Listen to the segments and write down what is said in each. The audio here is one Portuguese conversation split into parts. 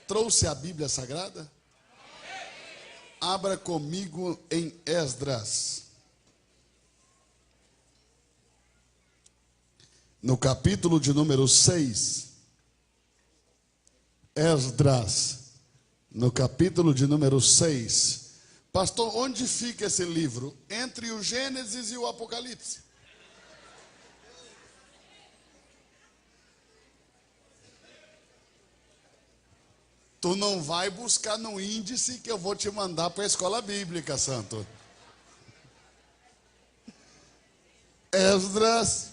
Trouxe a Bíblia Sagrada? Abra comigo em Esdras. No capítulo de número 6. Esdras. No capítulo de número 6. Pastor, onde fica esse livro? Entre o Gênesis e o Apocalipse. Tu não vai buscar no índice que eu vou te mandar para a escola bíblica, santo. Esdras,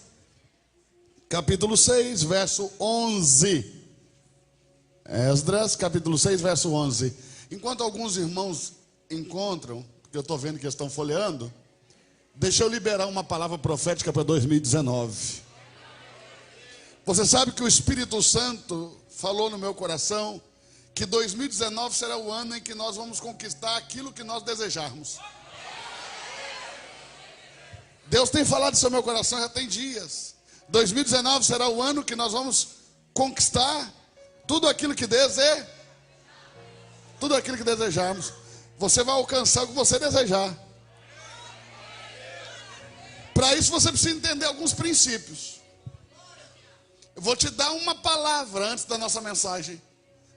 capítulo 6, verso 11. Esdras, capítulo 6, verso 11. Enquanto alguns irmãos encontram, porque eu estou vendo que eles estão folheando, deixa eu liberar uma palavra profética para 2019. Você sabe que o Espírito Santo falou no meu coração que 2019 será o ano em que nós vamos conquistar aquilo que nós desejarmos. Deus tem falado isso no meu coração já tem dias. 2019 será o ano que nós vamos conquistar tudo aquilo que tudo aquilo que desejarmos. Você vai alcançar o que você desejar. Para isso você precisa entender alguns princípios. Eu vou te dar uma palavra antes da nossa mensagem.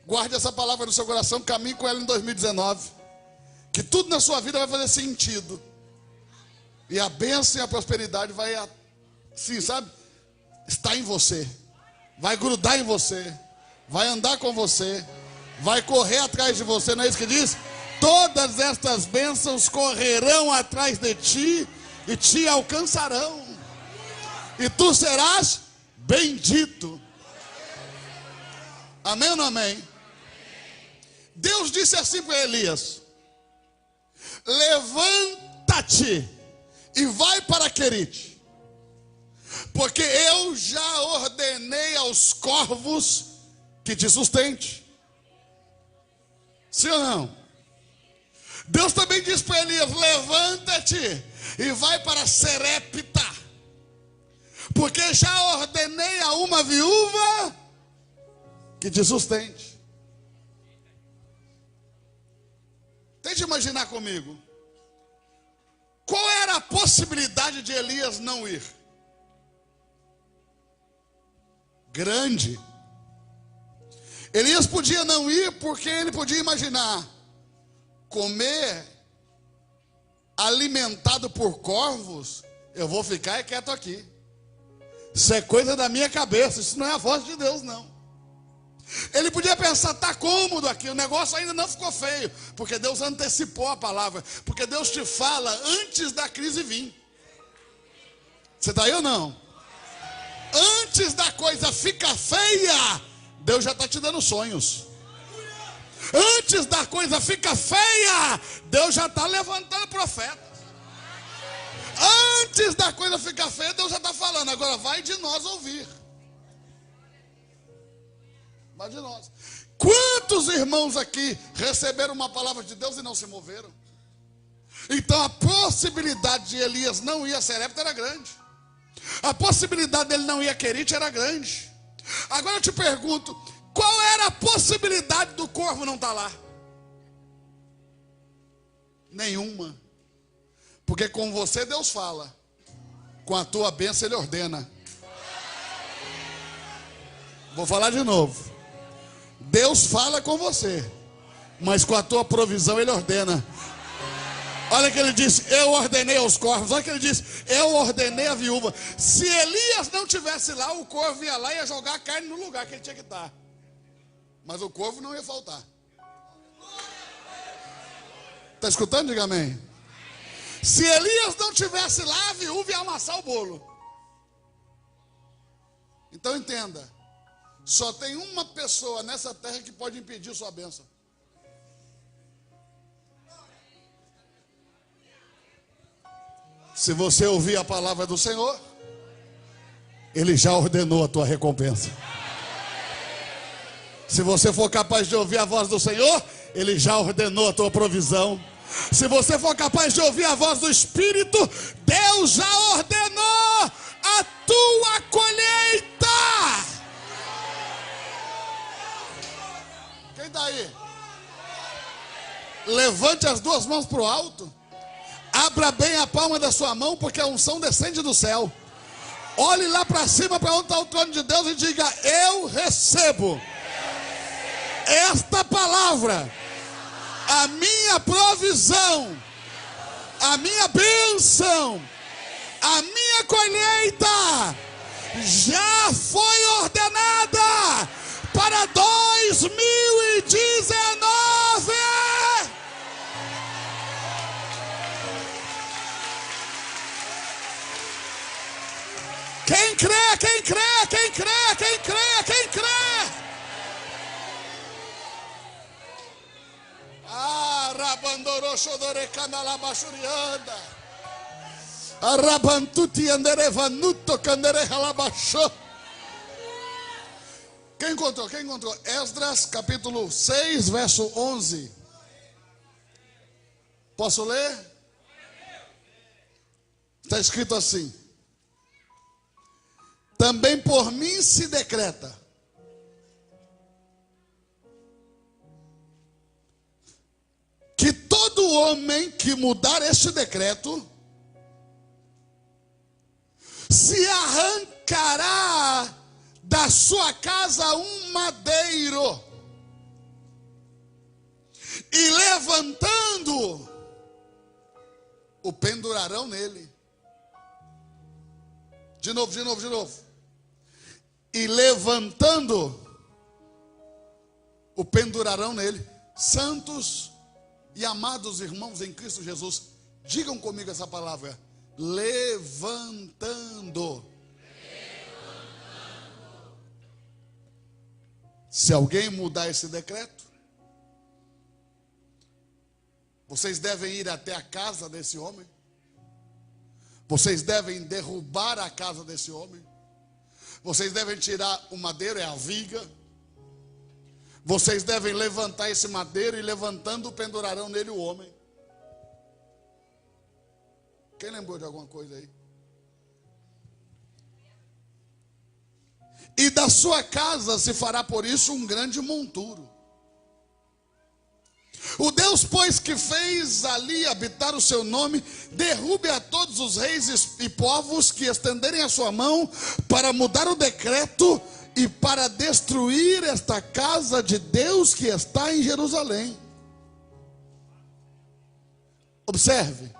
Guarde essa palavra no seu coração, caminhe com ela em 2019. Que tudo na sua vida vai fazer sentido. E a bênção e a prosperidade vai, sim, sabe? Está em você. Vai grudar em você. Vai andar com você. Vai correr atrás de você, não é isso que diz? Todas estas bênçãos correrão atrás de ti e te alcançarão. E tu serás bendito. Amém ou não amém? Deus disse assim para Elias: levanta-te e vai para Querite, porque eu já ordenei aos corvos que te sustente. Sim ou não? Deus também disse para Elias: levanta-te e vai para Serepta, porque já ordenei a uma viúva que te sustente. Tente imaginar comigo. Qual era a possibilidade de Elias não ir? Grande. Elias podia não ir porque ele podia imaginar comer alimentado por corvos. Eu vou ficar quieto aqui. Isso é coisa da minha cabeça. Isso não é a voz de Deus, não. Ele podia pensar, está cômodo aqui, o negócio ainda não ficou feio, porque Deus antecipou a palavra, porque Deus te fala antes da crise vir. Você está aí ou não? Antes da coisa ficar feia, Deus já está te dando sonhos. Antes da coisa ficar feia, Deus já está levantando profetas. Antes da coisa ficar feia, Deus já está falando. Agora vai de nós ouvir. Mas de nós. Quantos irmãos aqui receberam uma palavra de Deus e não se moveram? Então a possibilidade de Elias não ir a Serepta era grande. A possibilidade dele não ir a Querite era grande. Agora eu te pergunto, qual era a possibilidade do corvo não estar lá? Nenhuma. Porque com você Deus fala, com a tua bênção Ele ordena. Vou falar de novo. Deus fala com você, mas com a tua provisão Ele ordena. Olha que ele disse, eu ordenei aos corvos. Olha que ele disse, eu ordenei a viúva. Se Elias não tivesse lá, o corvo ia lá e ia jogar a carne no lugar que ele tinha que estar. Mas o corvo não ia faltar. Está escutando? Diga amém. Se Elias não tivesse lá, a viúva ia amassar o bolo. Então entenda. Só tem uma pessoa nessa terra que pode impedir sua bênção. Se você ouvir a palavra do Senhor, Ele já ordenou a tua recompensa. Se você for capaz de ouvir a voz do Senhor, Ele já ordenou a tua provisão. Se você for capaz de ouvir a voz do Espírito, Deus já ordenou a tua colheita. Quem está aí? Levante as duas mãos para o alto. Abra bem a palma da sua mão, porque a unção descende do céu. Olhe lá para cima, para onde está o trono de Deus, e diga: eu recebo esta palavra, a minha provisão, a minha bênção, a minha colheita já foi ordenada para 2019. Quem crê, quem crê, quem crê, quem crê, quem crê. Rabandoro shodore canala bashurianda. Arabantuti andere vanuto candere halabasho. Quem encontrou? Quem encontrou? Esdras capítulo 6, verso 11. Posso ler? Está escrito assim: também por mim se decreta que todo homem que mudar este decreto se arrancará da sua casa um madeiro e levantando o pendurarão nele. De novo. E levantando o pendurarão nele. Santos e amados irmãos em Cristo Jesus, digam comigo essa palavra: levantando. Se alguém mudar esse decreto, vocês devem ir até a casa desse homem, vocês devem derrubar a casa desse homem, vocês devem tirar o madeiro, é a viga, vocês devem levantar esse madeiro e levantando pendurarão nele o homem. Quem lembrou de alguma coisa aí? E da sua casa se fará por isso um grande monturo. O Deus, pois, que fez ali habitar o seu nome, derrube a todos os reis e povos que estenderem a sua mão para mudar o decreto e para destruir esta casa de Deus que está em Jerusalém. Observe,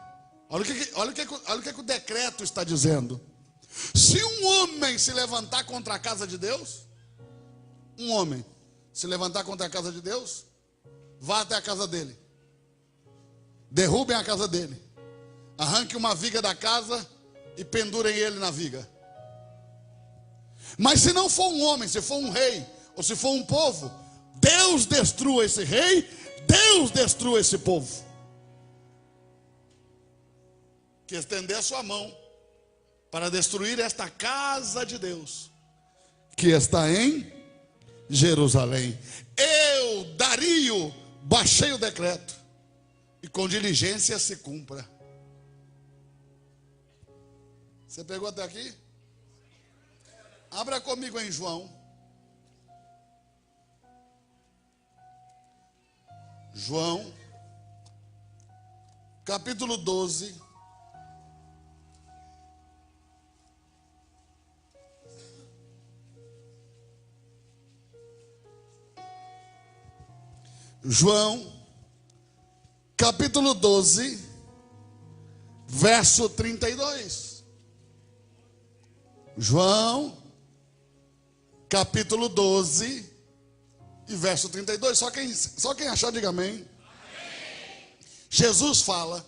olha o que o decreto está dizendo. Se um homem se levantar contra a casa de Deus, um homem se levantar contra a casa de Deus, vá até a casa dele, derrubem a casa dele, arranque uma viga da casa e pendurem ele na viga. Mas se não for um homem, se for um rei, ou se for um povo, Deus destrua esse rei, Deus destrua esse povo que estender a sua mão para destruir esta casa de Deus que está em Jerusalém. Eu, Dario, baixei o decreto e com diligência se cumpra. Você pegou até aqui? Abra comigo em João. João, capítulo 12. João, capítulo 12, verso 32. João, capítulo 12 e verso 32. Só quem achar, diga amém. Amém. Jesus fala,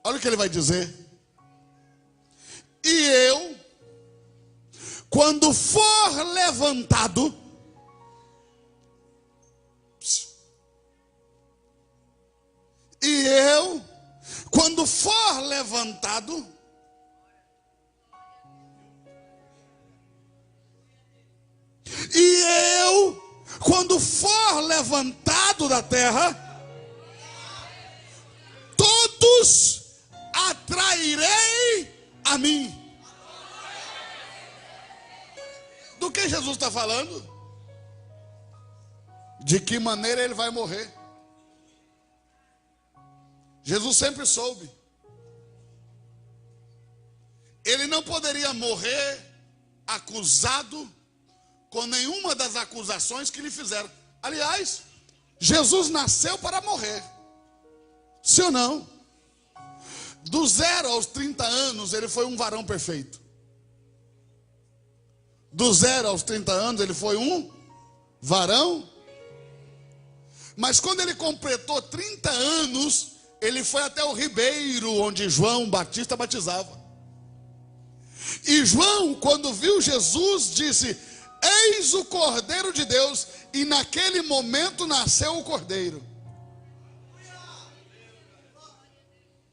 olha o que ele vai dizer: e eu, quando for levantado, e eu, quando for levantado, e eu, quando for levantado da terra, todos atrairei a mim. Do que Jesus está falando? de que maneira ele vai morrer. Jesus sempre soube. Ele não poderia morrer acusado com nenhuma das acusações que lhe fizeram. Aliás, Jesus nasceu para morrer. Sim ou não? Do 0 aos 30 anos, ele foi um varão perfeito. Do 0 aos 30 anos, ele foi um varão. Mas quando ele completou 30 anos, ele foi até o ribeiro onde João Batista batizava. E João, quando viu Jesus, disse: eis o Cordeiro de Deus. E naquele momento nasceu o Cordeiro.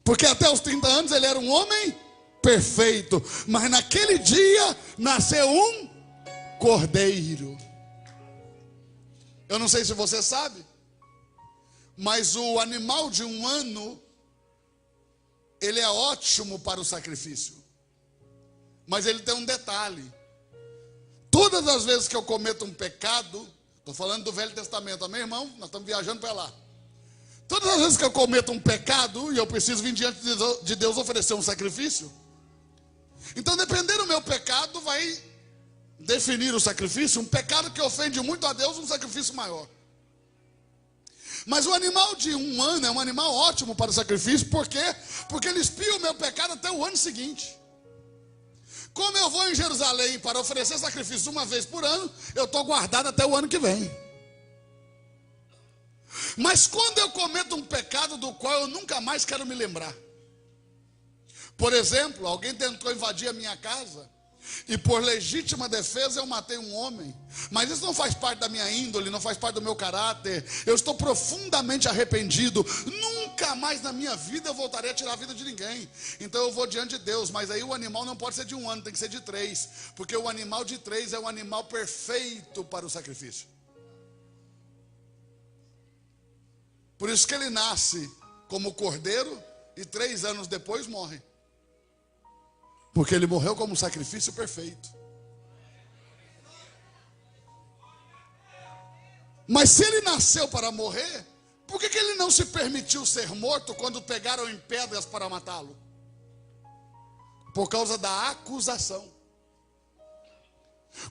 Porque até os 30 anos ele era um homem perfeito. Mas naquele dia nasceu um Cordeiro. Eu não sei se você sabe, mas o animal de 1 ano, ele é ótimo para o sacrifício. Mas ele tem um detalhe. Todas as vezes que eu cometo um pecado, estou falando do Velho Testamento, amém, irmão? Nós estamos viajando para lá. Todas as vezes que eu cometo um pecado e eu preciso vir diante de Deus oferecer um sacrifício, então dependendo do meu pecado vai definir o sacrifício. Um pecado que ofende muito a Deus, um sacrifício maior. Mas o animal de 1 ano é um animal ótimo para o sacrifício. Por quê? Porque ele expia o meu pecado até o ano seguinte. Como eu vou em Jerusalém para oferecer sacrifício uma vez por ano, eu estou guardado até o ano que vem. Mas quando eu cometo um pecado do qual eu nunca mais quero me lembrar. Por exemplo, alguém tentou invadir a minha casa e por legítima defesa eu matei um homem. Mas isso não faz parte da minha índole, não faz parte do meu caráter. Eu estou profundamente arrependido. Nunca mais na minha vida eu voltarei a tirar a vida de ninguém. Então eu vou diante de Deus. Mas aí o animal não pode ser de 1 ano, tem que ser de 3. Porque o animal de 3 é um animal perfeito para o sacrifício. Por isso que ele nasce como cordeiro e 3 anos depois morre. Porque ele morreu como sacrifício perfeito. Mas se ele nasceu para morrer, por que ele não se permitiu ser morto quando pegaram em pedras para matá-lo? Por causa da acusação.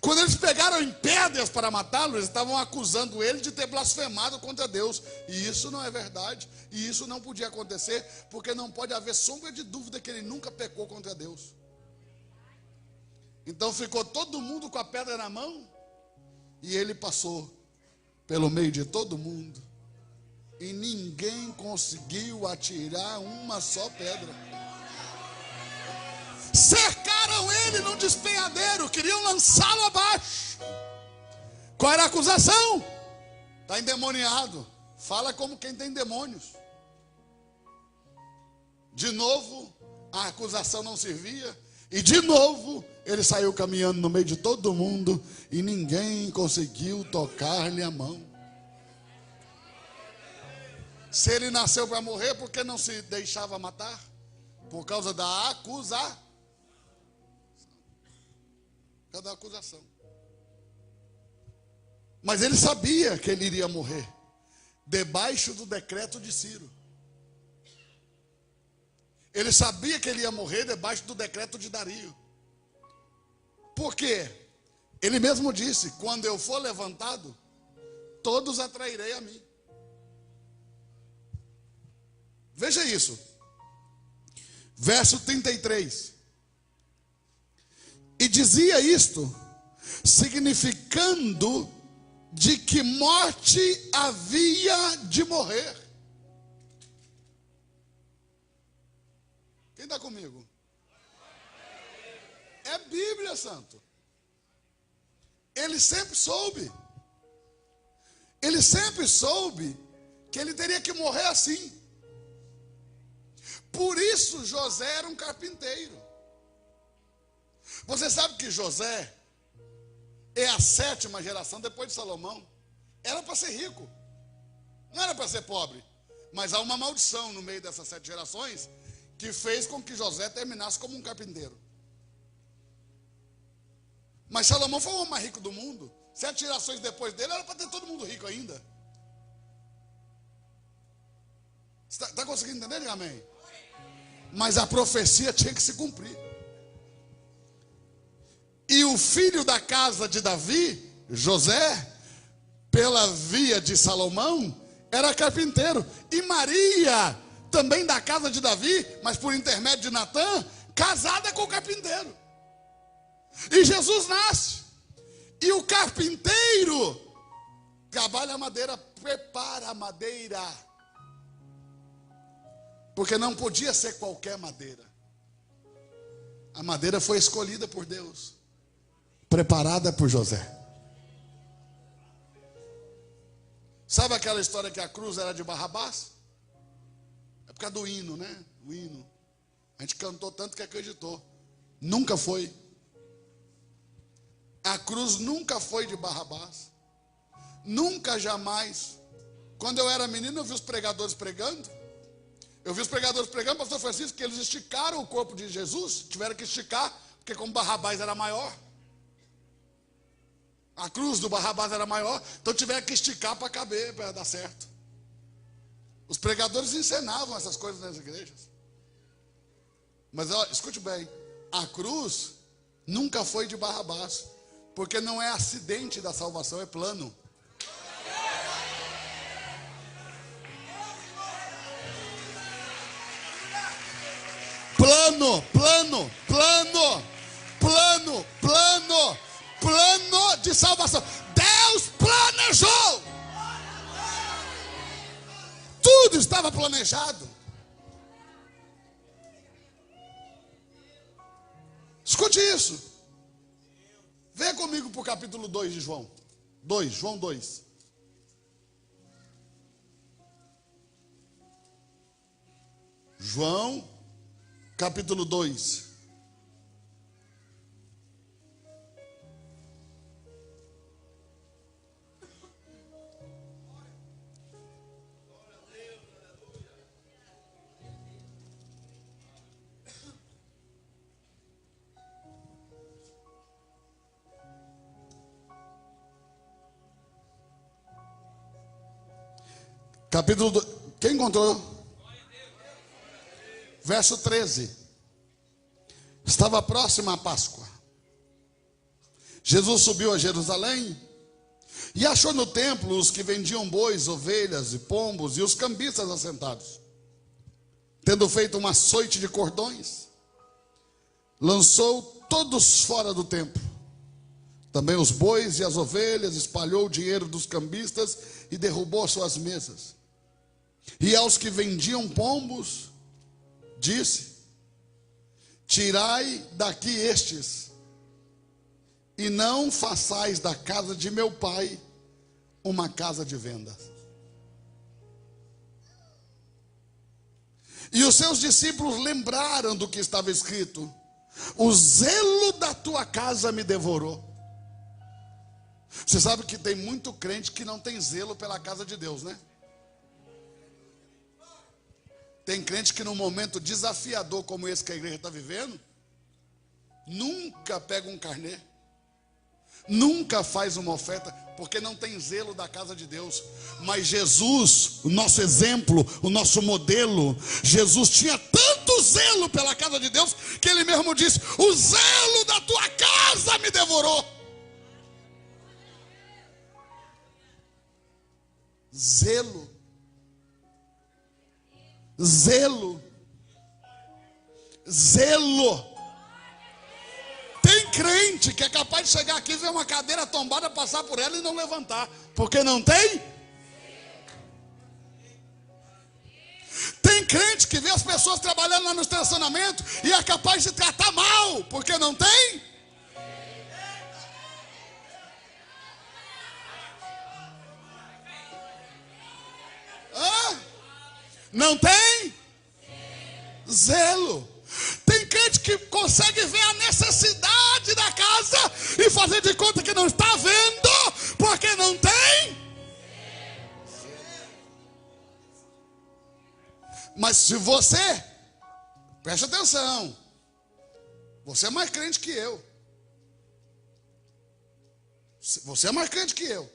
Quando eles pegaram em pedras para matá-lo, eles estavam acusando ele de ter blasfemado contra Deus. E isso não é verdade. E isso não podia acontecer, porque não pode haver sombra de dúvida que ele nunca pecou contra Deus. Então ficou todo mundo com a pedra na mão, e ele passou pelo meio de todo mundo, e ninguém conseguiu atirar uma só pedra. Cercaram ele num despenhadeiro, queriam lançá-lo abaixo. Qual era a acusação? Está endemoniado. Fala como quem tem demônios. De novo, a acusação não servia. E de novo, ele saiu caminhando no meio de todo mundo e ninguém conseguiu tocar-lhe a mão. Se ele nasceu para morrer, por que não se deixava matar? Por causa da acusação. Por causa da acusação. Mas ele sabia que ele iria morrer debaixo do decreto de Ciro. Ele sabia que ele ia morrer debaixo do decreto de Dario. Por quê? Ele mesmo disse: quando eu for levantado, todos atrairei a mim. Veja isso. Verso 33. E dizia isto, significando de que morte havia de morrer. Quem está comigo? É Bíblia, santo. Ele sempre soube. Ele sempre soube que ele teria que morrer assim. Por isso José era um carpinteiro. Você sabe que José é a 7ª geração depois de Salomão. Era para ser rico, não era para ser pobre. Mas há uma maldição no meio dessas 7 gerações que fez com que José terminasse como um carpinteiro. Mas Salomão foi o homem mais rico do mundo. 7 gerações depois dele era para ter todo mundo rico. rico ainda. Está conseguindo entender? Diga amém. Mas a profecia tinha que se cumprir. E o filho da casa de Davi, José, pela via de Salomão, era carpinteiro. E Maria, também da casa de Davi, mas por intermédio de Natã, casada com o carpinteiro. E Jesus nasce. E o carpinteiro trabalha a madeira, prepara a madeira. Porque não podia ser qualquer madeira. A madeira foi escolhida por Deus, preparada por José. Sabe aquela história que a cruz era de Barrabás? É por causa do hino, né? O hino. A gente cantou tanto que acreditou. Nunca foi. A cruz nunca foi de Barrabás. Nunca, jamais. Quando eu era menino, eu vi os pregadores pregando. Pastor Francisco, que eles esticaram o corpo de Jesus. Tiveram que esticar, porque como Barrabás era maior, a cruz do Barrabás era maior, então tiveram que esticar para caber, para dar certo. Os pregadores ensinavam essas coisas nas igrejas. Mas ó, escute bem, a cruz nunca foi de Barrabás, porque não é acidente da salvação, é plano. Plano de salvação. Deus planejou. Tudo estava planejado. Escute isso. Venha comigo para o capítulo 2 de João. João 2. João, capítulo 2. Capítulo 2. Quem encontrou? Verso 13. Estava próxima a Páscoa. Jesus subiu a Jerusalém e achou no templo os que vendiam bois, ovelhas e pombos e os cambistas assentados. Tendo feito um açoite de cordões, lançou todos fora do templo. Também os bois e as ovelhas, espalhou o dinheiro dos cambistas e derrubou suas mesas. E aos que vendiam pombos, disse: tirai daqui estes, e não façais da casa de meu pai uma casa de vendas. E os seus discípulos lembraram do que estava escrito: o zelo da tua casa me devorou. Você sabe que tem muito crente que não tem zelo pela casa de Deus, né? Tem crente que num momento desafiador como esse que a igreja está vivendo, nunca pega um carnê, nunca faz uma oferta, porque não tem zelo da casa de Deus. Mas Jesus, o nosso exemplo, o nosso modelo, Jesus tinha tanto zelo pela casa de Deus, que ele mesmo disse: o zelo da tua casa me devorou. Zelo. Tem crente que é capaz de chegar aqui, ver uma cadeira tombada, passar por ela e não levantar, porque não tem. Tem crente que vê as pessoas trabalhando lá no estacionamento e é capaz de tratar mal, porque não tem. Não tem zelo. Tem crente que consegue ver a necessidade da casa e fazer de conta que não está vendo, porque não tem. Mas se você, preste atenção, você é mais crente que eu. Você é mais crente que eu.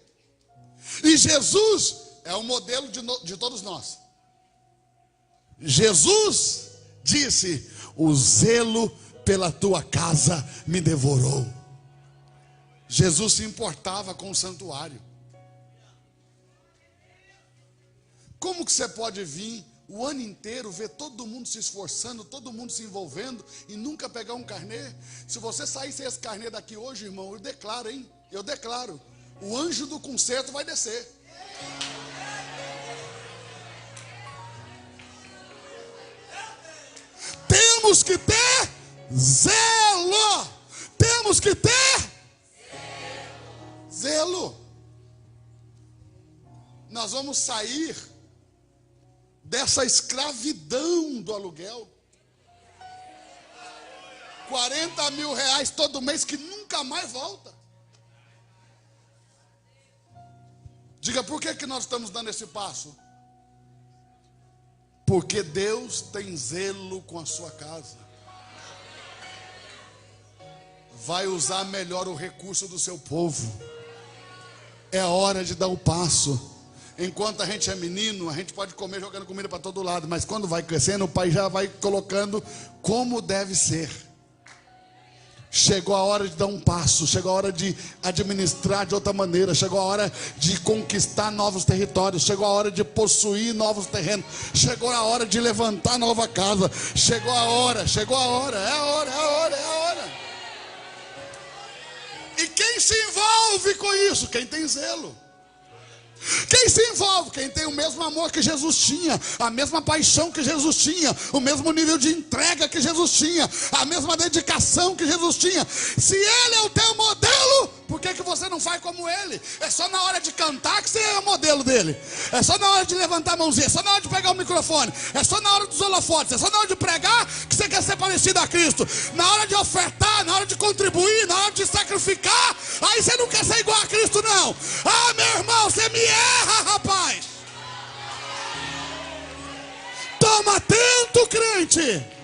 E E Jesus é o modelo de todos nós. Jesus disse: o zelo pela tua casa me devorou. Jesus se importava com o santuário. Como que você pode vir o ano inteiro, ver todo mundo se esforçando, todo mundo se envolvendo e nunca pegar um carnê? Se você sair sem esse carnê daqui hoje, irmão, eu declaro, hein? Eu declaro, o anjo do concerto vai descer. Temos que ter zelo. Temos que ter zelo. Nós vamos sair dessa escravidão do aluguel. 40 mil reais todo mês que nunca mais volta. Diga, por que nós estamos dando esse passo? Porque Deus tem zelo com a sua casa. Vai usar melhor o recurso do seu povo. É hora de dar o passo. Enquanto a gente é menino, a gente pode comer jogando comida para todo lado, mas quando vai crescendo, o pai já vai colocando como deve ser. Chegou a hora de dar um passo, chegou a hora de administrar de outra maneira, chegou a hora de conquistar novos territórios, chegou a hora de possuir novos terrenos, chegou a hora de levantar nova casa, chegou a hora, é a hora. E quem se envolve com isso? Quem tem zelo. Quem se envolve? Quem tem o mesmo amor que Jesus tinha, a mesma paixão que Jesus tinha, o mesmo nível de entrega que Jesus tinha, a mesma dedicação que Jesus tinha. Se Ele é o teu modelo, por que você não faz como Ele? É só na hora de cantar que você é o modelo dele. É só na hora de levantar a mãozinha, é só na hora de pegar o microfone, é só na hora dos holofotes, é só na hora de pregar que você quer ser parecido a Cristo. Na hora de ofertar, na hora de contribuir, na hora de sacrificar, aí você não quer ser igual a Cristo, não. Ah, meu irmão, você me erra, rapaz. Toma atento, crente.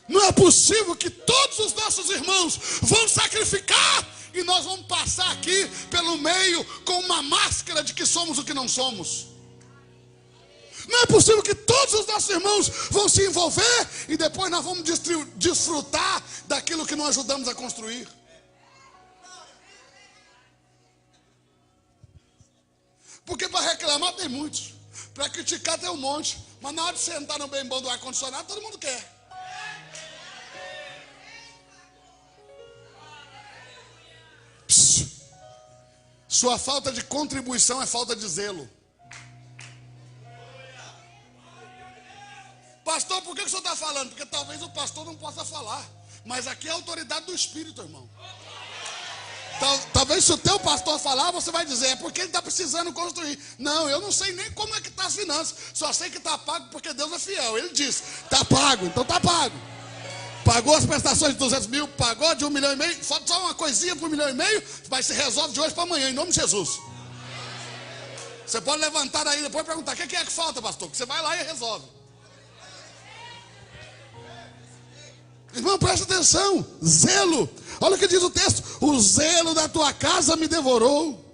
Não é possível que todos os nossos irmãos vão sacrificar e nós vamos passar aqui pelo meio com uma máscara de que somos o que não somos. Não é possível que todos os nossos irmãos vão se envolver e depois nós vamos desfrutar daquilo que não ajudamos a construir. Porque para reclamar tem muitos, para criticar tem um monte, mas na hora de sentar no bem bom do ar-condicionado todo mundo quer. Sua falta de contribuição é falta de zelo. Pastor, por que o senhor está falando? Porque talvez o pastor não possa falar, mas aqui é a autoridade do Espírito, irmão. Talvez se o teu pastor falar, você vai dizer, é porque ele está precisando construir. Não, eu não sei nem como é que está as finanças, só sei que está pago porque Deus é fiel. Ele disse, está pago, então está pago. Pagou as prestações de 200 mil, pagou de 1,5 milhão, falta só uma coisinha para 1,5 milhão, mas se resolve de hoje para amanhã, em nome de Jesus. Você pode levantar aí depois e perguntar, o que é que falta, pastor? Que você vai lá e resolve. Irmão, presta atenção, zelo. Olha o que diz o texto, o zelo da tua casa me devorou.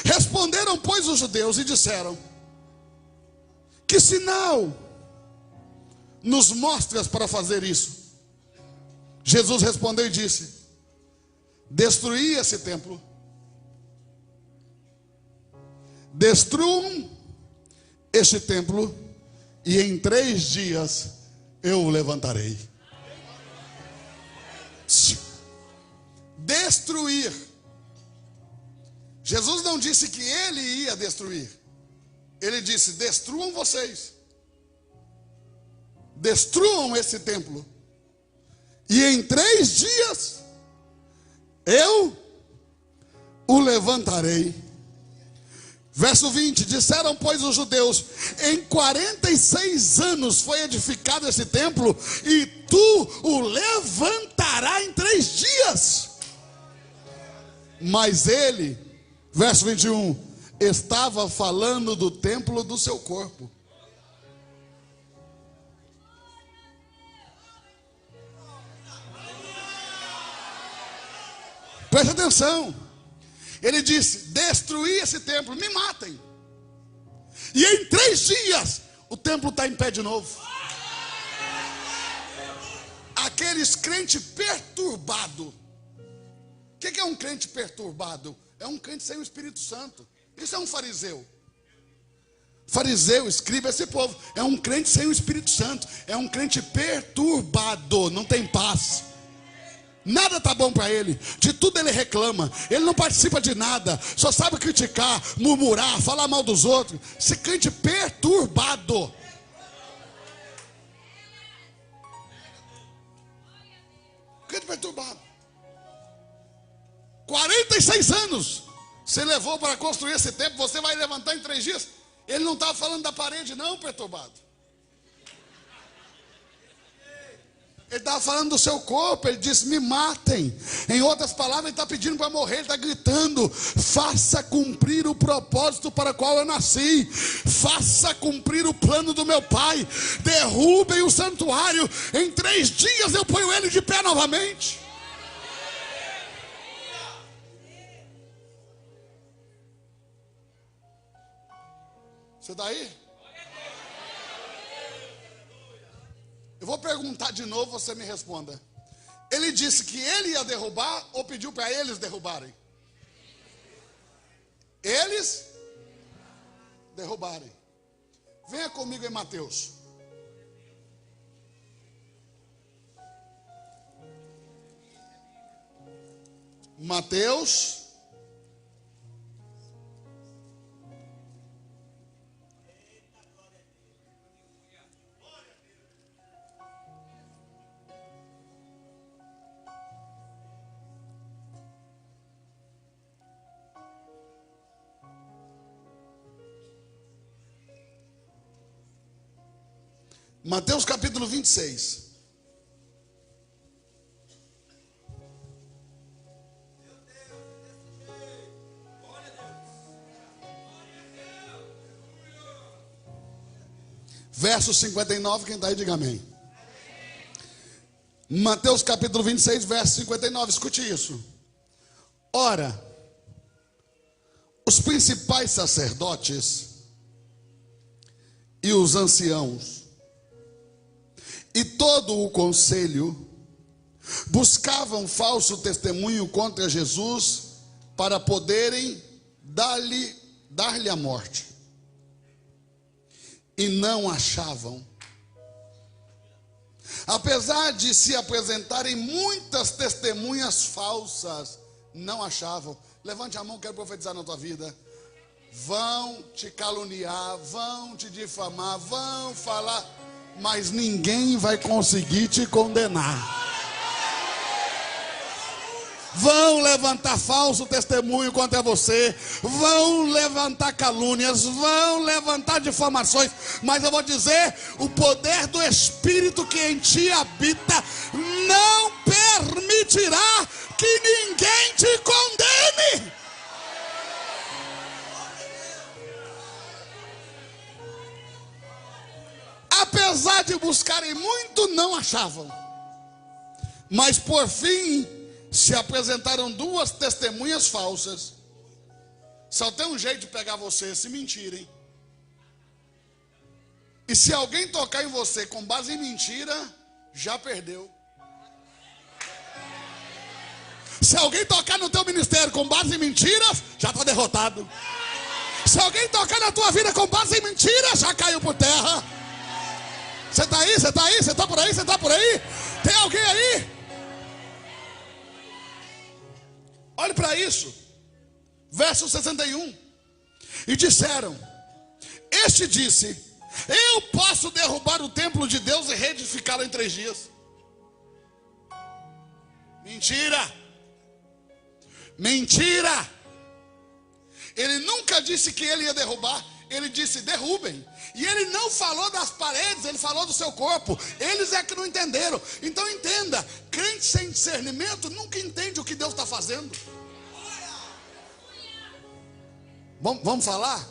Responderam, pois, os judeus e disseram, que sinal nos mostras para fazer isso? Jesus respondeu e disse, destruí esse templo, destruam este templo, e em 3 dias eu o levantarei. Destruir. Jesus não disse que ele ia destruir. Ele disse, destruam vocês. Destruam esse templo. E em 3 dias eu o levantarei. Verso 20, disseram, pois, os judeus, em 46 anos foi edificado esse templo, e tu o levantarás em 3 dias. Mas ele, verso 21, estava falando do templo do seu corpo. Preste atenção. Ele disse: destruir esse templo, me matem. E em 3 dias o templo está em pé de novo. Aqueles crentes perturbados. O que é um crente perturbado? É um crente sem o Espírito Santo. Isso é um fariseu. Fariseu, escriba, esse povo é um crente sem o Espírito Santo. É um crente perturbado, não tem paz. Nada tá bom para ele, de tudo ele reclama. Ele não participa de nada, só sabe criticar, murmurar, falar mal dos outros. Esse crente perturbado. Crente perturbado. 46 anos você levou para construir esse templo. Você vai levantar em 3 dias? Ele não estava falando da parede não, perturbado. Ele estava falando do seu corpo. Ele disse: me matem. Em outras palavras, ele está pedindo para morrer. Ele está gritando: faça cumprir o propósito para o qual eu nasci. Faça cumprir o plano do meu pai. Derrubem o santuário. Em 3 dias eu ponho ele de pé novamente. Você está aí? Eu vou perguntar de novo, você me responda. Ele disse que ele ia derrubar ou pediu para eles derrubarem? Eles derrubarem. Venha comigo em Mateus. Mateus. Mateus capítulo 26. Verso 59, quem está aí, diga amém. Mateus capítulo 26, verso 59, escute isso. Ora, os principais sacerdotes e os anciãos e todo o conselho buscavam falso testemunho contra Jesus para poderem dar-lhe a morte. E não achavam. Apesar de se apresentarem muitas testemunhas falsas, não achavam. Levante a mão, quero profetizar na tua vida. Vão te caluniar, vão te difamar, vão falar, mas ninguém vai conseguir te condenar. Vão levantar falso testemunho contra você, vão levantar calúnias, vão levantar difamações, mas eu vou dizer, o poder do Espírito que em ti habita não permitirá que ninguém te condene. Apesar de buscarem muito, não achavam. Mas por fim se apresentaram 2 testemunhas falsas. Só tem um jeito de pegar você, se mentirem. E se alguém tocar em você com base em mentira, já perdeu. Se alguém tocar no teu ministério com base em mentiras, já está derrotado. Se alguém tocar na tua vida com base em mentiras, já caiu por terra. Você está aí? Você está aí? Você está por aí? Você está por aí? Tem alguém aí? Olhe para isso. Verso 61. E disseram: este disse: eu posso derrubar o templo de Deus e reedificá-lo em 3 dias. Mentira. Mentira. Ele nunca disse que ele ia derrubar. Ele disse: derrubem. E ele não falou das paredes, ele falou do seu corpo. Eles é que não entenderam. Então entenda, crente sem discernimento nunca entende o que Deus está fazendo. Vamos falar?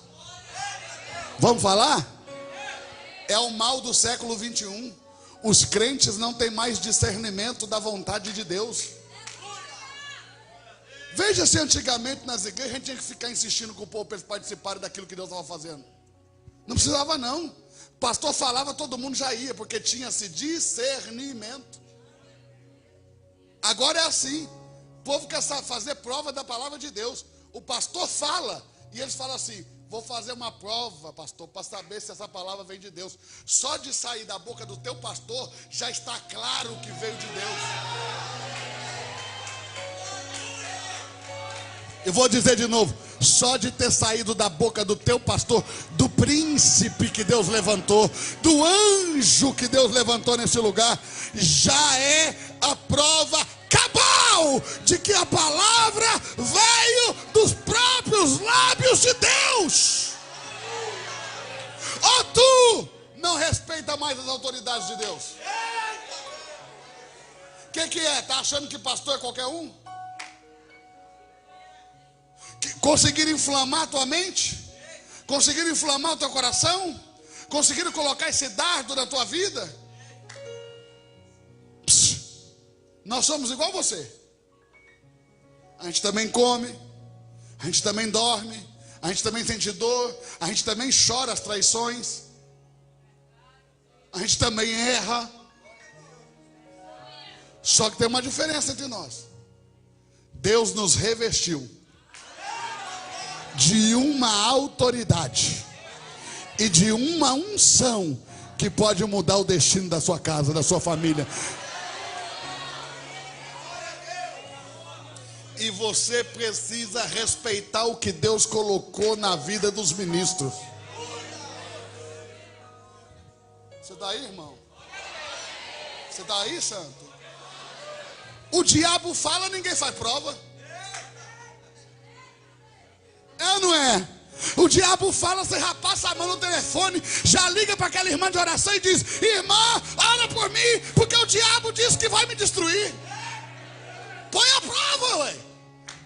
Vamos falar? É o mal do século 21. Os crentes não têm mais discernimento da vontade de Deus. Veja se antigamente nas igrejas a gente tinha que ficar insistindo com o povo para eles participarem daquilo que Deus estava fazendo. Não precisava não. O pastor falava, todo mundo já ia, porque tinha-se discernimento. Agora é assim. O povo quer fazer prova da palavra de Deus. O pastor fala, e eles falam assim: vou fazer uma prova, pastor, para saber se essa palavra vem de Deus. Só de sair da boca do teu pastor, já está claro que veio de Deus. Eu vou dizer de novo: só de ter saído da boca do teu pastor, do príncipe que Deus levantou, do anjo que Deus levantou nesse lugar, já é a prova cabal de que a palavra veio dos próprios lábios de Deus. Ou tu não respeita mais as autoridades de Deus? O que é? Está achando que pastor é qualquer um? Conseguiram inflamar a tua mente? Conseguiram inflamar o teu coração? Conseguiram colocar esse dardo na tua vida? Psst, nós somos igual você. A gente também come, a gente também dorme, a gente também sente dor, a gente também chora as traições, a gente também erra. Só que tem uma diferença entre nós. Deus nos revestiu de uma autoridade e de uma unção que pode mudar o destino da sua casa, da sua família. E você precisa respeitar o que Deus colocou na vida dos ministros. Você está aí, irmão? Você está aí, santo? O diabo fala, ninguém faz prova. É ou não é? O diabo fala, você já passa a mão no telefone, já liga para aquela irmã de oração e diz: irmã, ora por mim, porque o diabo disse que vai me destruir. Põe a prova, ué.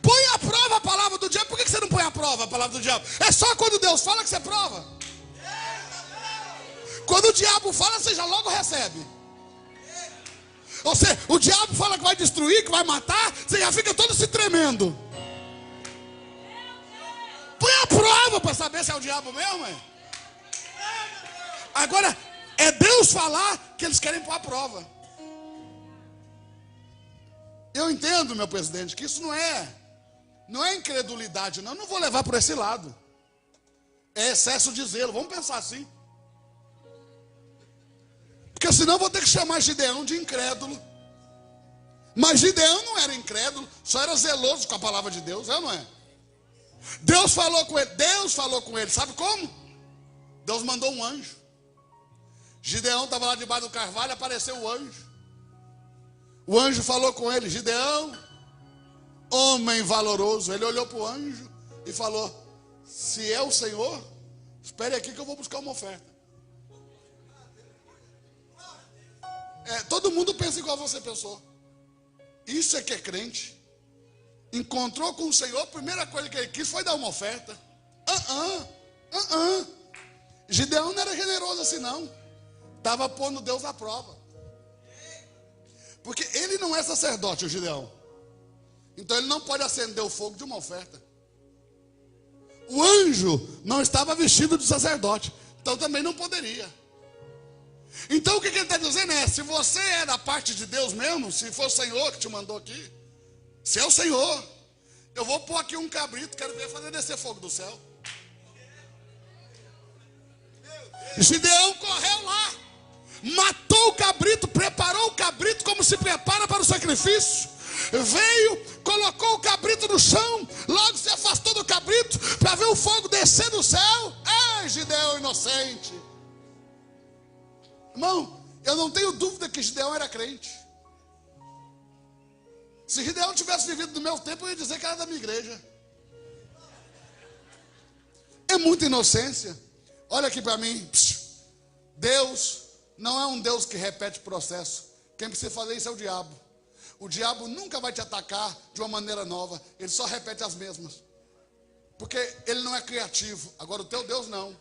Põe a prova a palavra do diabo. Por que você não põe a prova a palavra do diabo? É só quando Deus fala que você prova. Quando o diabo fala, você já logo recebe. Ou seja, o diabo fala que vai destruir, que vai matar, você já fica todo se tremendo. Põe a prova para saber se é o diabo mesmo, é? Agora, é Deus falar que eles querem pôr a prova. Eu entendo, meu presidente, que isso não é incredulidade, não. Eu não vou levar por esse lado. É excesso de zelo, vamos pensar assim. Porque senão eu vou ter que chamar Gideão de incrédulo. Mas Gideão não era incrédulo, só era zeloso com a palavra de Deus, é ou não é? Deus falou com ele, sabe como? Deus mandou um anjo. Gideão estava lá debaixo do carvalho, apareceu o anjo. O anjo falou com ele: Gideão, homem valoroso. Ele olhou para o anjo e falou: se é o Senhor, espere aqui que eu vou buscar uma oferta. Todo mundo pensa igual você pensou. Isso é que é crente. Encontrou com o Senhor, a primeira coisa que ele quis foi dar uma oferta. Gideão não era generoso assim não. Estava pondo Deus à prova. Porque ele não é sacerdote, o Gideão. Então ele não pode acender o fogo de uma oferta. O anjo não estava vestido de sacerdote, então também não poderia. Então o que ele está dizendo é: se você é da parte de Deus mesmo, se for o Senhor que te mandou aqui, se é o Senhor, eu vou pôr aqui um cabrito, quero ver fazer descer fogo do céu. Gideão correu lá, matou o cabrito, preparou o cabrito como se prepara para o sacrifício. Veio, colocou o cabrito no chão, logo se afastou do cabrito para ver o fogo descer do céu. Gideão inocente. Irmão, eu não tenho dúvida que Gideão era crente. Se Gideão tivesse vivido no meu tempo, eu ia dizer que era da minha igreja. É muita inocência. Olha aqui para mim. Deus não é um Deus que repete processo. Quem precisa fazer isso é o diabo. O diabo nunca vai te atacar de uma maneira nova. Ele só repete as mesmas. Porque ele não é criativo. Agora o teu Deus não.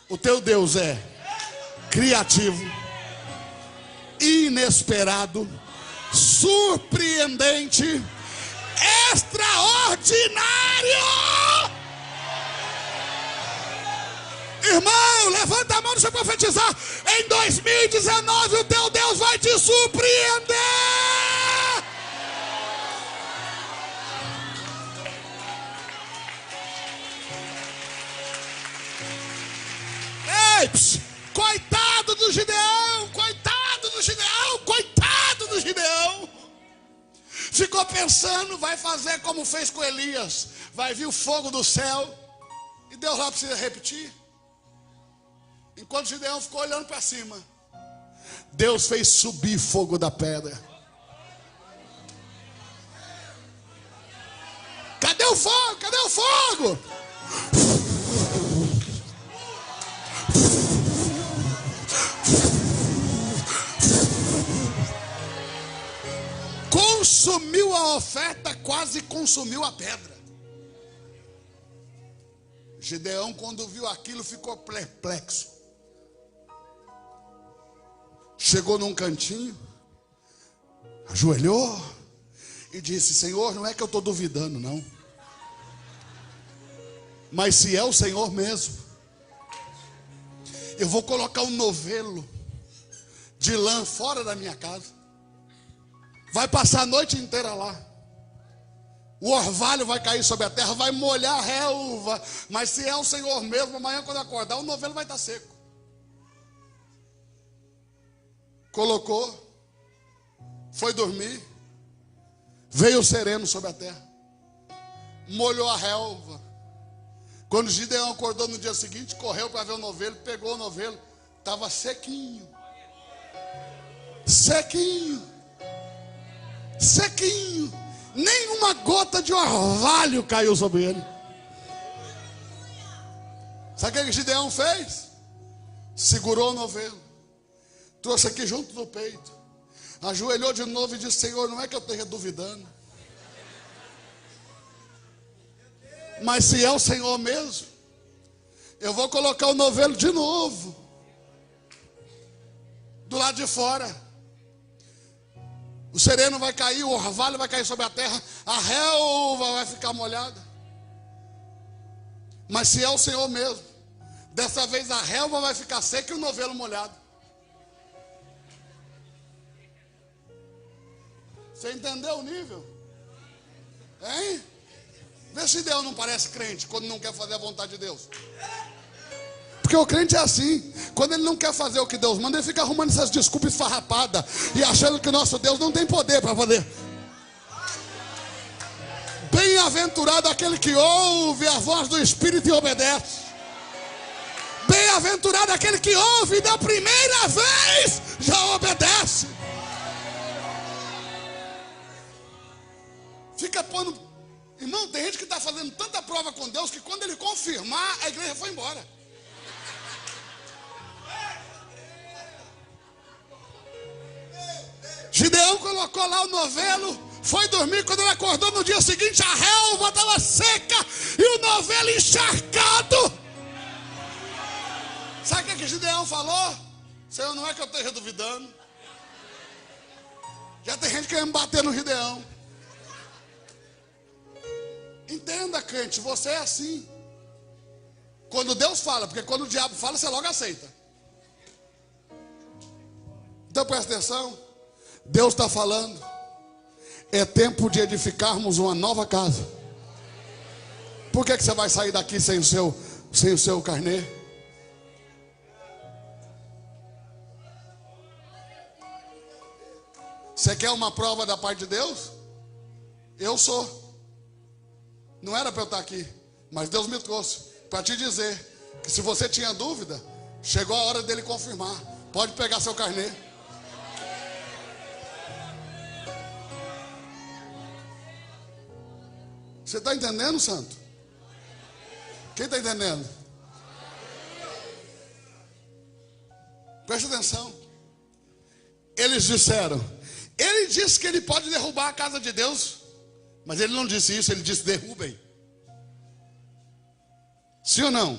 O teu Deus é criativo, inesperado, surpreendente, extraordinário. Irmão, levanta a mão, deixa eu profetizar. Em 2019 o teu Deus vai te surpreender. Ei, coitado do Gideão, coitado do Gideão, coitado do Gideão. Ficou pensando, vai fazer como fez com Elias. Vai vir o fogo do céu. E Deus lá precisa repetir. Enquanto Gideão ficou olhando para cima, Deus fez subir fogo da pedra. Cadê o fogo? Cadê o fogo? Consumiu a oferta, quase consumiu a pedra. Gideão, quando viu aquilo, ficou perplexo. Chegou num cantinho, ajoelhou e disse: Senhor, não é que eu estou duvidando, não. Mas se é o Senhor mesmo, eu vou colocar um novelo de lã fora da minha casa. Vai passar a noite inteira lá. O orvalho vai cair sobre a terra, vai molhar a relva. Mas se é o Senhor mesmo, amanhã quando acordar, o novelo vai estar seco. Colocou, foi dormir, veio o sereno sobre a terra, molhou a relva. Quando Gideão acordou no dia seguinte, correu para ver o novelo, pegou o novelo, estava sequinho, sequinho, sequinho, nem uma gota de orvalho caiu sobre ele. Sabe o que Gideão fez? Segurou o novelo, trouxe aqui junto do peito, ajoelhou de novo e disse: Senhor, não é que eu esteja duvidando, mas se é o Senhor mesmo, eu vou colocar o novelo de novo do lado de fora. O sereno vai cair, o orvalho vai cair sobre a terra, a relva vai ficar molhada. Mas se é o Senhor mesmo, dessa vez a relva vai ficar seca e o novelo molhado. Você entendeu o nível? Hein? Vê se Deus não parece crente quando não quer fazer a vontade de Deus. Porque o crente é assim. Quando ele não quer fazer o que Deus manda, ele fica arrumando essas desculpas farrapadas e achando que o nosso Deus não tem poder para fazer. Bem-aventurado aquele que ouve a voz do Espírito e obedece. Bem-aventurado aquele que ouve da primeira vez já obedece. Fica pondo. Irmão, tem gente que está fazendo tanta prova com Deus que quando ele confirmar, a igreja foi embora. Gideão colocou lá o novelo, foi dormir. Quando ele acordou no dia seguinte, a relva estava seca e o novelo encharcado. Sabe o que Gideão falou? Senhor, não é que eu esteja duvidando. Já tem gente querendo bater no Gideão. Entenda, crente, você é assim. Quando Deus fala, porque quando o diabo fala, você logo aceita. Então presta atenção. Deus está falando. É tempo de edificarmos uma nova casa. Por que você vai sair daqui sem o seu carnê? Você quer uma prova da parte de Deus? Eu sou. Não era para eu estar aqui, mas Deus me trouxe para te dizer que se você tinha dúvida, chegou a hora dele confirmar. Pode pegar seu carnê. Você está entendendo, santo? Quem está entendendo? Preste atenção. Eles disseram, ele disse que ele pode derrubar a casa de Deus. Mas ele não disse isso, ele disse: derrubem. Sim ou não?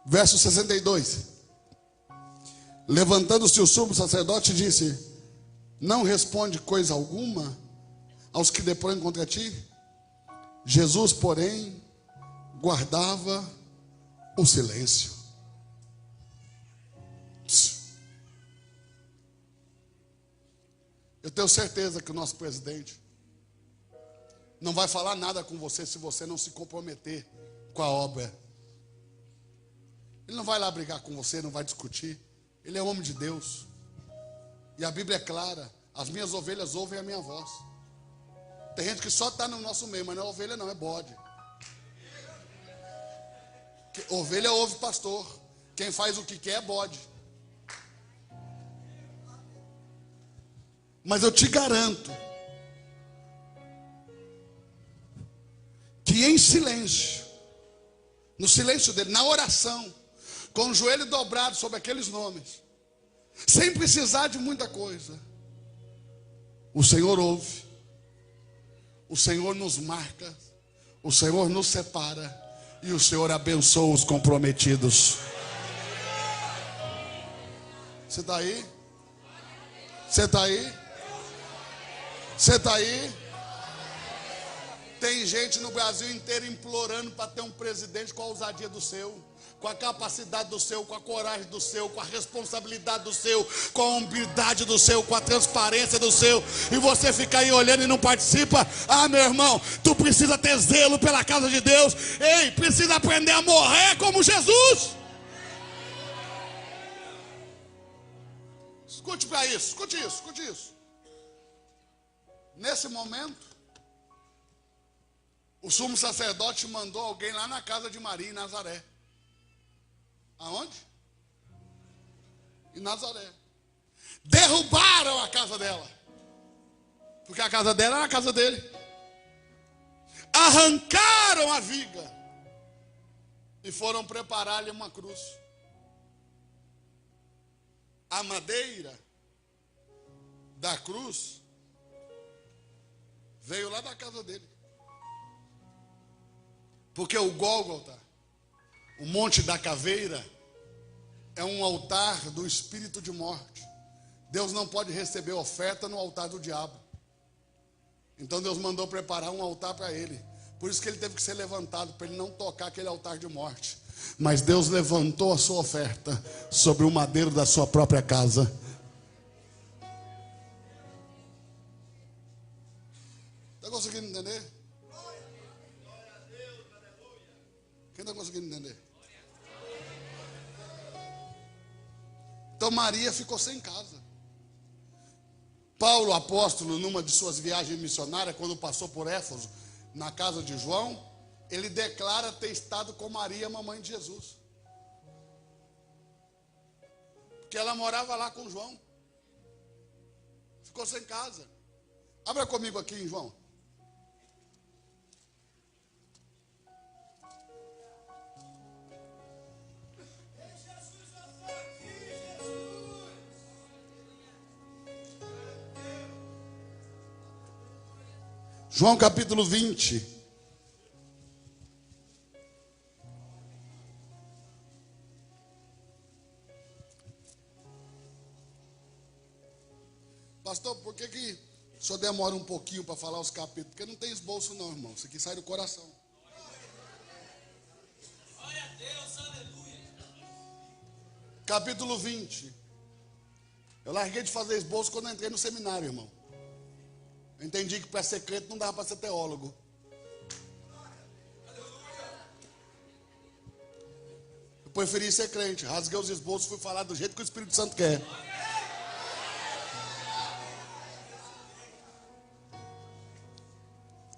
Verso 62. Levantando-se o sumo sacerdote, disse: não responde coisa alguma aos que depõem contra ti? Jesus, porém, guardava o silêncio. Eu tenho certeza que o nosso presidente não vai falar nada com você se você não se comprometer com a obra. Ele não vai lá brigar com você, não vai discutir. Ele é homem de Deus. E a Bíblia é clara: as minhas ovelhas ouvem a minha voz. Tem gente que só está no nosso meio, mas não é ovelha não, é bode. Ovelha ouve pastor. Quem faz o que quer é bode. Mas eu te garanto que em silêncio, no silêncio dele, na oração, com o joelho dobrado sobre aqueles nomes, sem precisar de muita coisa, o Senhor ouve, o Senhor nos marca, o Senhor nos separa e o Senhor abençoa os comprometidos. Você está aí? Você está aí? Você está aí? Tem gente no Brasil inteiro implorando para ter um presidente com a ousadia do seu, com a capacidade do seu, com a coragem do seu, com a responsabilidade do seu, com a humildade do seu, com a transparência do seu, e você fica aí olhando e não participa. Ah, meu irmão, tu precisa ter zelo pela causa de Deus. Ei, precisa aprender a morrer como Jesus. Escute para isso, escute isso, escute isso. Nesse momento, o sumo sacerdote mandou alguém lá na casa de Maria, em Nazaré. Aonde? Em Nazaré. Derrubaram a casa dela, porque a casa dela era a casa dele. Arrancaram a viga e foram preparar-lhe uma cruz. A madeira da cruz veio lá da casa dele. Porque o Gólgota, o Monte da Caveira, é um altar do espírito de morte. Deus não pode receber oferta no altar do diabo. Então Deus mandou preparar um altar para ele. Por isso que ele teve que ser levantado, para ele não tocar aquele altar de morte. Mas Deus levantou a sua oferta sobre o madeiro da sua própria casa. Está conseguindo entender? Quem está conseguindo entender? Então Maria ficou sem casa. Paulo, apóstolo, numa de suas viagens missionárias, quando passou por Éfeso, na casa de João, ele declara ter estado com Maria, mamãe de Jesus. Porque ela morava lá com João. Ficou sem casa. Abra comigo aqui em João. João capítulo 20. Pastor, por que o senhor demora um pouquinho para falar os capítulos? Porque não tem esboço não, irmão. Isso aqui sai do coração. Glória a Deus, aleluia. Capítulo 20. Eu larguei de fazer esboço quando eu entrei no seminário, irmão. Eu entendi que para ser crente não dava para ser teólogo. Eu preferi ser crente. Rasguei os esboços e fui falar do jeito que o Espírito Santo quer.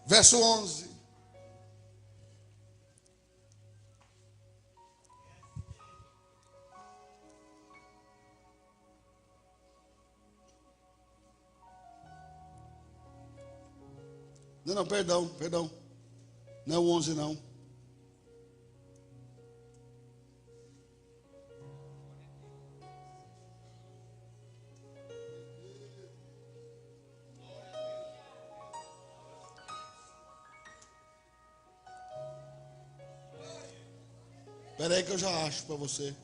Verso 11. Não, perdão. Não é o 11 não. Espera aí que eu já acho para você.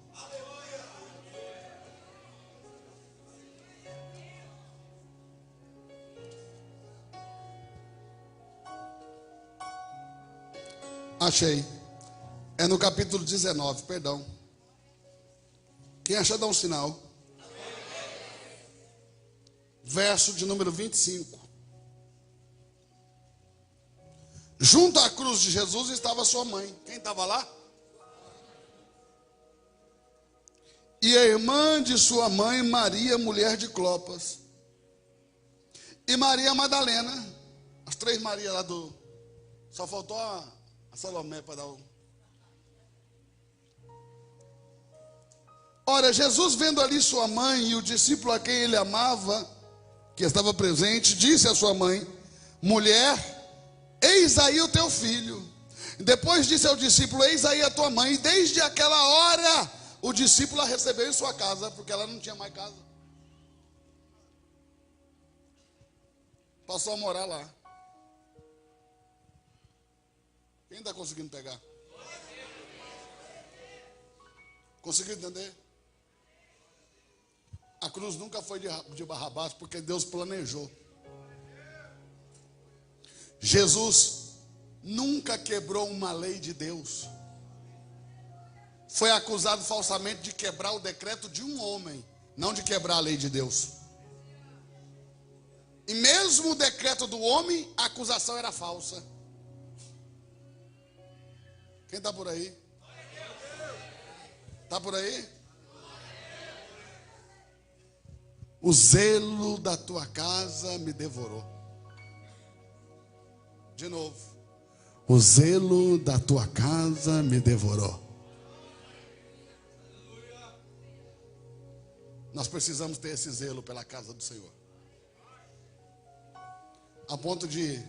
Achei. É no capítulo 19, perdão. Quem achar, dá um sinal. Verso de número 25. Junto à cruz de Jesus estava sua mãe. Quem estava lá? E a irmã de sua mãe, Maria, mulher de Clopas. E Maria Madalena. As três Maria lá do... Só faltou a Salomé para dar o... Ora, Jesus, vendo ali sua mãe e o discípulo a quem ele amava, que estava presente, disse à sua mãe: mulher, eis aí o teu filho. Depois disse ao discípulo: eis aí a tua mãe. E desde aquela hora o discípulo a recebeu em sua casa, porque ela não tinha mais casa. Passou a morar lá. Quem está conseguindo pegar? Conseguiu entender? A cruz nunca foi de Barrabás, porque Deus planejou. Jesus nunca quebrou uma lei de Deus. Foi acusado falsamente de quebrar o decreto de um homem, não de quebrar a lei de Deus. E mesmo o decreto do homem, a acusação era falsa. Quem está por aí? Está por aí? O zelo da tua casa me devorou. De novo. O zelo da tua casa me devorou. Nós precisamos ter esse zelo pela casa do Senhor. A ponto de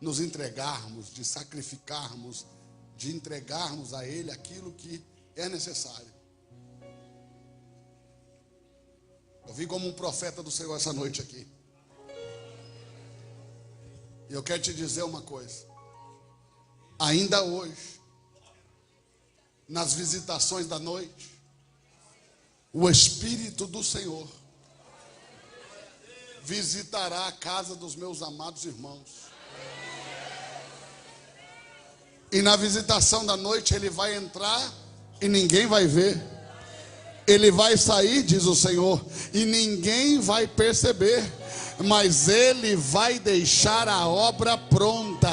nos entregarmos, de sacrificarmos, de entregarmos a Ele aquilo que é necessário. Eu vim como um profeta do Senhor essa noite aqui. E eu quero te dizer uma coisa. Ainda hoje, nas visitações da noite, o Espírito do Senhor visitará a casa dos meus amados irmãos. E na visitação da noite ele vai entrar e ninguém vai ver. Ele vai sair, diz o Senhor, e ninguém vai perceber, mas ele vai deixar a obra pronta.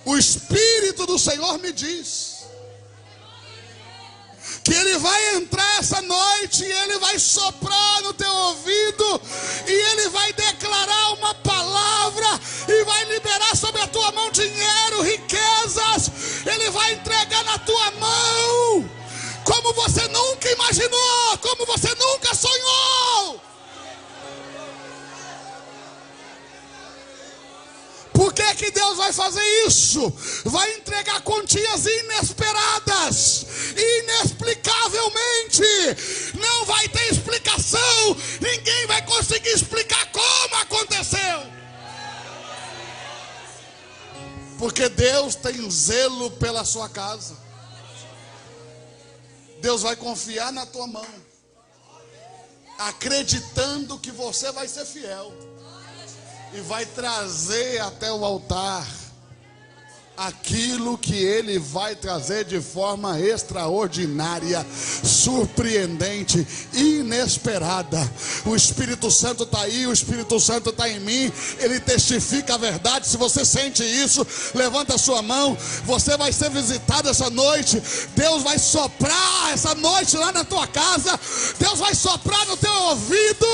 O Espírito do Senhor me diz que ele vai entrar essa noite e ele vai soprar no teu ouvido e ele vai declarar uma palavra e vai liberar sobre a tua mão dinheiro, riquezas. Ele vai entregar na tua mão como você nunca imaginou, como você nunca sonhou. Por que Deus vai fazer isso? Vai entregar quantias inesperadas, inexplicavelmente. Não vai ter explicação. Ninguém vai conseguir explicar como aconteceu. Porque Deus tem zelo pela sua casa. Deus vai confiar na tua mão, acreditando que você vai ser fiel. E vai trazer até o altar aquilo que ele vai trazer de forma extraordinária, surpreendente, inesperada. O Espírito Santo está aí, o Espírito Santo está em mim, ele testifica a verdade. Se você sente isso, levanta a sua mão. Você vai ser visitado essa noite. Deus vai soprar essa noite lá na tua casa. Deus vai soprar no teu ouvido.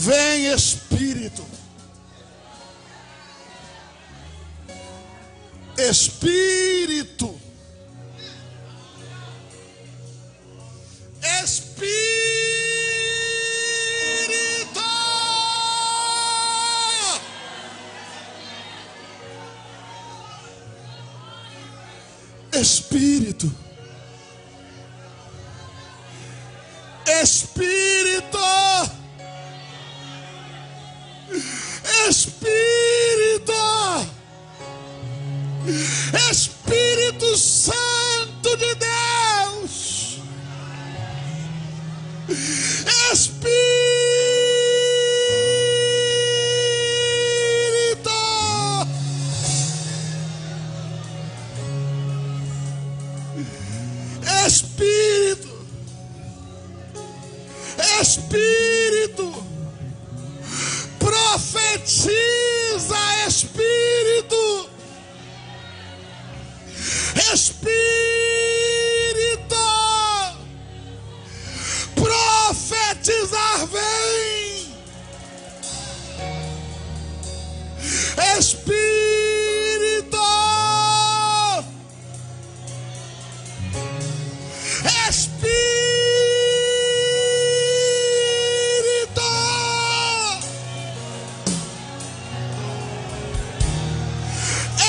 Vem, Espírito. Espírito. Espírito. Espírito. Espírito. Espírito, Espírito Santo de Deus, Espírito. Espírito, Espírito, profetiza, Espírito, Espírito, profetizar vem, Espírito, Espírito,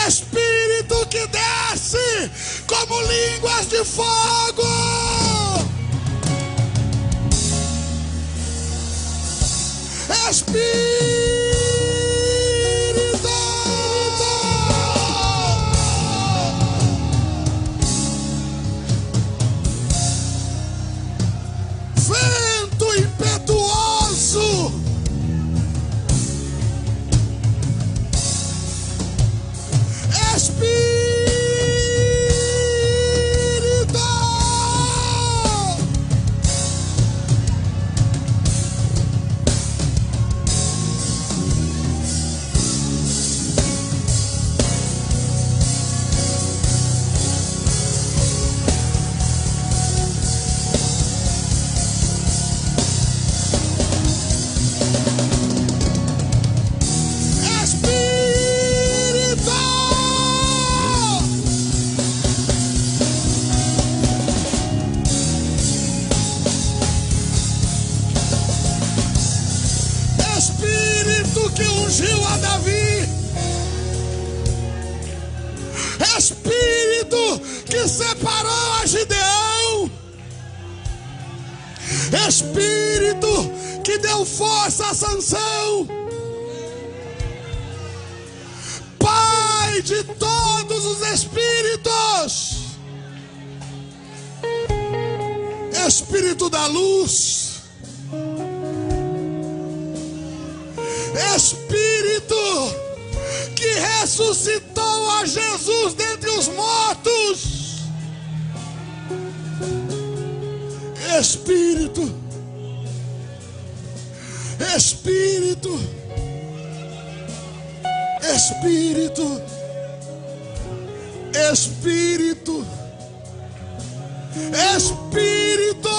Espírito que desce como línguas de fogo. Espírito, vento impetuoso, Espírito, Espírito que ungiu a Davi, Espírito que separou a Gideão, Espírito que deu força a Sansão, Pai de todos os espíritos, Espírito da luz, Espírito que ressuscitou a Jesus dentre os mortos, Espírito, Espírito, Espírito, Espírito, Espírito,